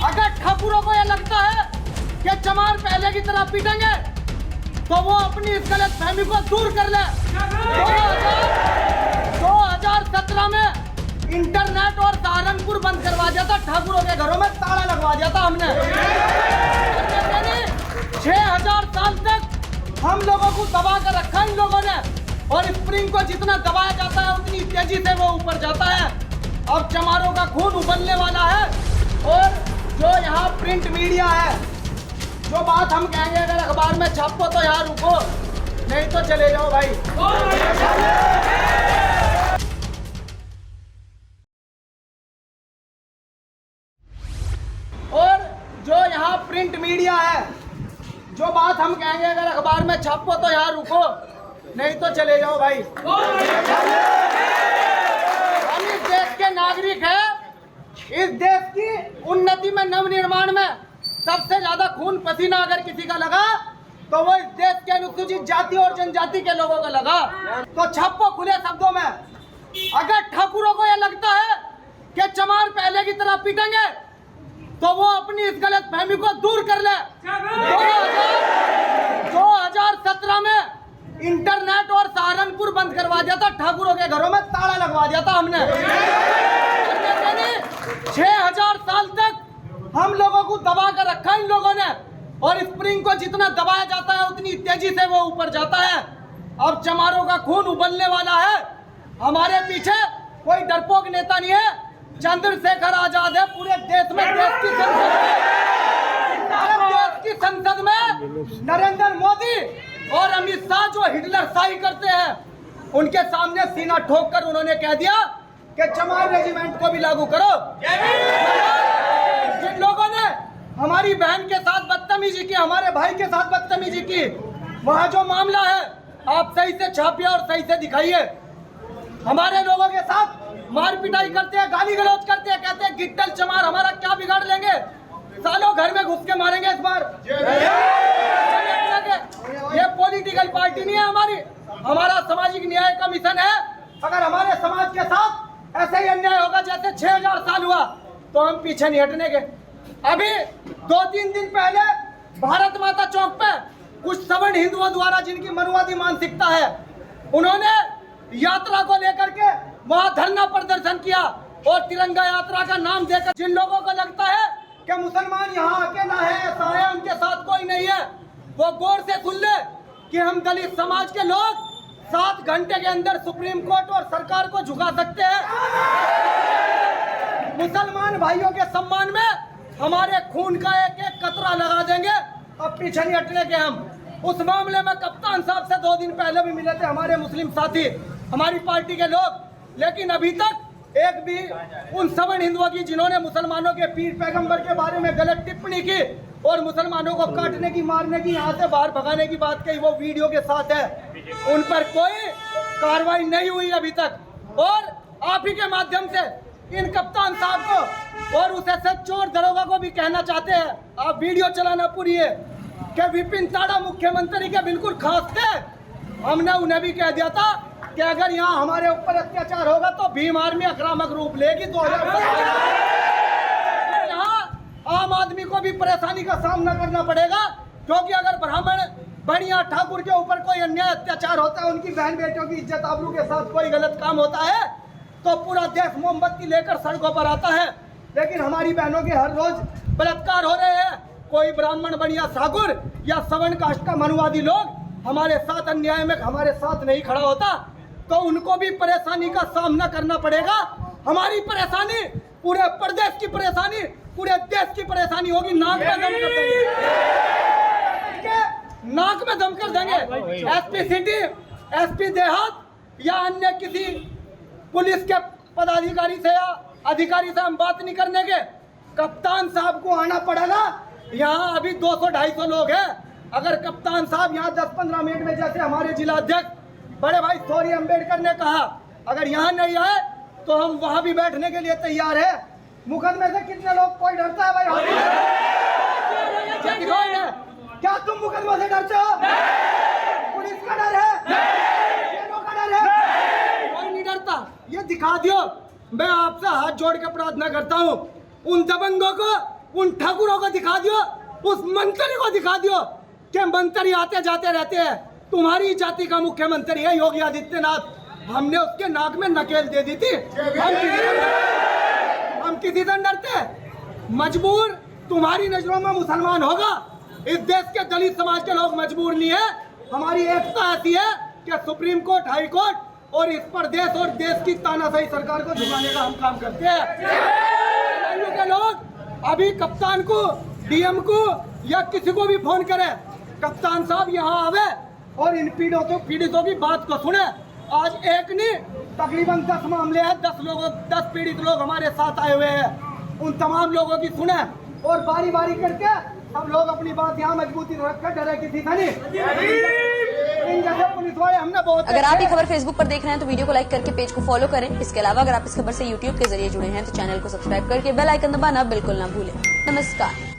अगर ठाकुरों को यह लगता है कि चमार पहले की तरह पीटेंगे तो वो अपनी इस गलत फहमी को दूर कर ले। 2017 में इंटरनेट और सहारनपुर बंद करवा दिया था, ठाकुरों के घरों में ताला लगवा दिया था हमने। 6000 साल तक हम लोगों को दबा कर रखा इन लोगों ने, और स्प्रिंग को जितना दबाया जाता है उतनी तेजी से वो ऊपर जाता है। अब चमारों का खून उबलने वाला है। और जो यहाँ प्रिंट मीडिया है, जो बात हम कहेंगे अगर अखबार में छापो तो यहाँ रुको, नहीं तो चले जाओ भाई। और जो यहाँ प्रिंट मीडिया है, जो बात हम कहेंगे अगर अखबार में छापो तो यहाँ रुको, नहीं तो चले जाओ भाई। हम इस देश के नागरिक हैं। इस देश की उन्नति में, नवनिर्माण में सबसे ज्यादा खून पसीना अगर किसी का लगा तो वो इस देश के अनुसूचित जाति और जनजाति के लोगों का लगा। तो छापो खुले शब्दों में, अगर ठाकुरों को यह लगता है कि चमार पहले की तरह पीटेंगे तो वो अपनी इस गलत फहमी को दूर कर ले। 2017 में इंटरनेट और सहारनपुर बंद करवा दिया था, ठाकुरों के घरों में ताला लगवा दिया था हमने। 6000 साल तक हम लोगों को दबा कर रखा इन लोगों ने, और स्प्रिंग को जितना दबाया जाता है उतनी तेजी से वो ऊपर जाता है। अब चमारों का खून उबलने वाला है। हमारे पीछे कोई डरपोक नेता नहीं है। चंद्रशेखर आजाद है पूरे देश में। देश की संसद में नरेंद्र मोदी और अमित शाह जो हिटलर शाही करते हैं, उनके सामने सीना ठोक कर उन्होंने कह दिया कि चमार रेजिमेंट को भी लागू करो। जिन लोगों ने हमारी बहन के साथ बदतमीजी की, हमारे भाई के साथ बदतमीजी की, वहाँ जो मामला है आप सही से छापिए और सही से दिखाइए। हमारे लोगों के साथ मार पिटाई करते हैं, गाली गलौज करते हैं, कहते हैं गिट्टल चमार हमारा क्या बिगाड़ लेंगे, सालों घर में घुस के मारेंगे इस बार। ये पॉलिटिकल पार्टी नहीं है हमारी, हमारा सामाजिक न्याय का मिशन है। अगर हमारे समाज के साथ ऐसे ही अन्याय होगा जैसे 6000 साल हुआ तो हम पीछे नहीं हटने के। अभी 2-3 दिन पहले भारत माता चौक पे कुछ सवर्ण हिंदुओं द्वारा, जिनकी मनुवादी मानसिकता है, उन्होंने यात्रा को लेकर के वहां धरना प्रदर्शन किया और तिरंगा यात्रा का नाम देकर जिन लोगों को लगता है कि मुसलमान यहाँ अकेला है, ऐसा है, उनके साथ कोई नहीं है, वो गौर से सुन ले कि हम दलित समाज के लोग 7 घंटे के अंदर सुप्रीम कोर्ट और सरकार को झुका सकते हैं। मुसलमान भाइयों के सम्मान में हमारे खून का एक एक कतरा लगा देंगे। अब पीछे नहीं हटने के हम। उस मामले में कप्तान साहब से 2 दिन पहले भी मिले थे हमारे मुस्लिम साथी, हमारी पार्टी के लोग, लेकिन अभी तक एक भी उन सवर्ण हिंदुओं की जिन्होंने मुसलमानों के पीर पैगंबर के बारे में गलत टिप्पणी की और मुसलमानों को काटने की, मारने की, यहाँ से बाहर भगाने की बात कही, वो वीडियो के साथ है, उन पर कोई कार्रवाई नहीं हुई अभी तक। और आप ही के माध्यम से इन कप्तान साहब को और उस एसएच चोर दरोगा को भी कहना चाहते हैं, आप वीडियो चलाना पूरी है कि विपिन ताड़ा मुख्यमंत्री के बिल्कुल खास थे। हमने उन्हें भी कह दिया था कि अगर यहाँ हमारे ऊपर अत्याचार होगा तो भीम आर्मी आक्रामक रूप लेगी। 2017 यहाँ आम आदमी को भी परेशानी का सामना करना पड़ेगा, क्योंकि अगर ब्राह्मण बढ़िया ठाकुर के ऊपर कोई अन्याय अत्याचार होता है, उनकी बहन बेटियों की इज्जत आबरू के साथ कोई गलत काम होता है, तो पूरा देश मोमबत्ती लेकर सड़कों पर आता है। लेकिन हमारी बहनों के हर रोज बलात्कार हो रहे हैं। कोई ब्राह्मण बढ़िया ठाकुर या सवर्ण कास्ट का मनुवादी लोग हमारे साथ अन्याय में हमारे साथ नहीं खड़ा होता, तो उनको भी परेशानी का सामना करना पड़ेगा। हमारी परेशानी पूरे प्रदेश की परेशानी, पूरे देश की परेशानी होगी। नाक में दम कर देंगे, नाक में दम कर देंगे। एसपी सिटी, एसपी देहात या अन्य किसी पुलिस के पदाधिकारी से या अधिकारी से हम बात नहीं करने के। कप्तान साहब को आना पड़ेगा। यहाँ अभी 200-250 लोग हैं। अगर कप्तान साहब यहाँ 10-15 मिनट में, जैसे हमारे जिला अध्यक्ष बड़े भाई सौरी अम्बेडकर ने कहा, अगर यहाँ नहीं आए तो हम वहाँ भी बैठने के लिए तैयार है। मुकदमे से कितने लोग, कोई डरता है भाई? क्या तुम मुकदमे से डरते हो? पुलिस का डर है, जेलों का डर है, कोई नहीं डरता। ये दिखा दियो। मैं आपसे हाथ जोड़ के प्रार्थना करता हूँ, उन दबंगों को उन ठाकुरों को दिखा दियो, उस मंत्री को दिखा दियो कि मंत्री आते जाते रहते हैं, तुम्हारी जाति का मुख्यमंत्री है योगी आदित्यनाथ। हमने उसके नाक में नकेल दे दी थी। हम किसी से डरते? मजबूर तुम्हारी नजरों में मुसलमान होगा, इस देश के दलित समाज के लोग मजबूर नहीं है। हमारी एकता ऐसी है कि सुप्रीम कोर्ट, हाई कोर्ट और इस प्रदेश और देश की तानाशाही सरकार को झुकाने का हम काम करते हैं। के लोग अभी कप्तान को, डीएम को या किसी को भी फोन करे, कप्तान साहब यहाँ आवे और इन पीड़ितों की बात को सुने। आज एक नहीं तकरीबन 10 मामले हैं, 10 पीड़ित लोग हमारे साथ आए हुए हैं। उन तमाम लोगों की सुने और बारी बारी करके सब लोग अपनी बात यहाँ मजबूती रखकर डरे किसी से नहीं। पुलिस वाले हमने बहुत। अगर आप ये खबर फेसबुक पर देख रहे हैं तो वीडियो को लाइक करके पेज को फॉलो करें। इसके अलावा अगर आप इस खबर से यूट्यूब के जरिए जुड़े हैं तो चैनल को सब्सक्राइब करके बेल आइकन दबाना बिल्कुल ना भूलें। नमस्कार।